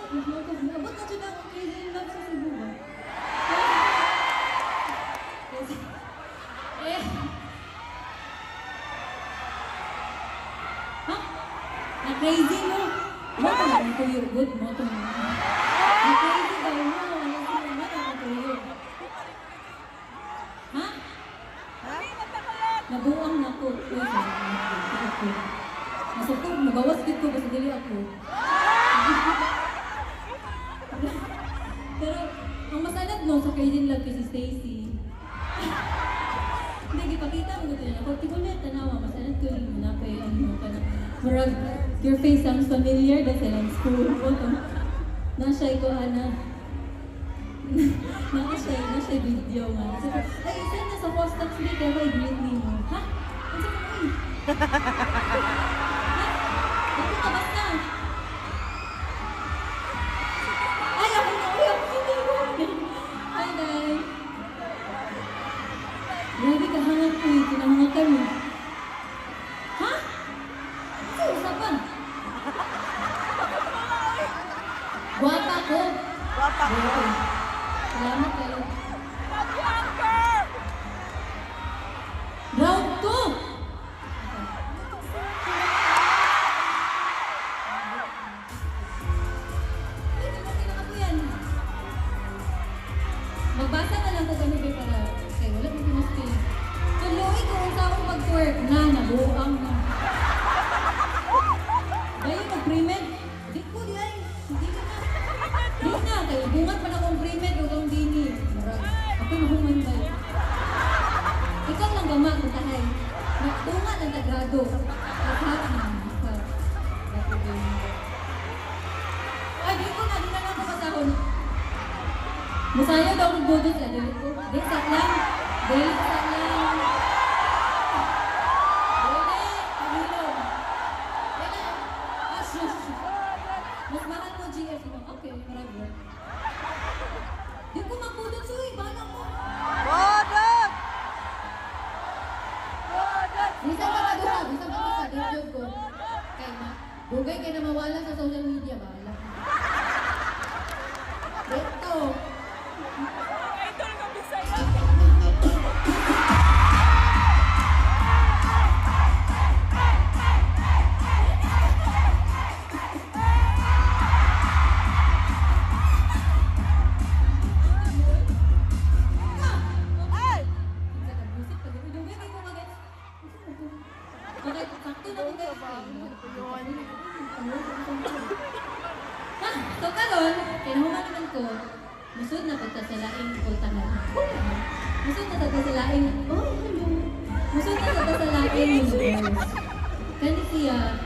Abot na dyan ako crazy in love sa Cebu ba? Eh, ha? Na-crazy mo? Mo ka lang ko yung good mo ito mo. Na-crazy daw mo. Ano na ko yun? Ha? Nabuang na ko. Uy, ako. Masukog, magawas dito kasi dili ako. Pero, ang masanad no sa Crazy in Love kay si Stacy. Hindi, ipakita mo ito niya. Kung tigulit, tanawa, masanad ko rin mo na kay ano ka na. Murag, your face sounds familiar dahil sa lang school mo. Nasa'y ko, Ana. Nasa'y video nga. Sabi ko, ay, isa na sa post-tax dito, kay greet me mo. Ha? Ang sabi ko, ay. Ako ka, basta. Ay, ako na, uy, ako sinigod. Hi, guys. Grabe ka, hangat ko eh. Pinahangat kami. Ha? Ano usapan? Guwapa ko. Guwapa ko. Salamat kayo. Round 2! Magbasa na lang ko ganun kayo para kaya wala mo pinuspil. Tuloy ko kung saan mag-twerk na, nabuang na. Dahil mag-pre-med, di ko di ay, hindi ka na. Di na, kaya bungat pa na kong pre-med o kong dini. Ako na human ba yun? Ikaw lang gama kung tahay. Nagtunga ng tagrado. Lahat na. Ay, di ko na, di na lang ako pasahon. Masaya daw kung budot na dili ko. Sak lang. Sak lang. Pahilog. Asus. Mas mahal mo GF mo. Okay, marami. Di ko magbudot suy. Bala mo. Bodot! Bodot! Bisa ka kaduha. Bisa ka kaduha ko. Kaya na. Bugay kayo na mawala sa social media. Bala. Ito. Idol ka Bisaya! Ay! So karon, kinuha naman ko, musod na pagkasalaing ultahan. Musod na pagkasalaing, oh, hello. Musod na pagkasalaing universe. Kani siya,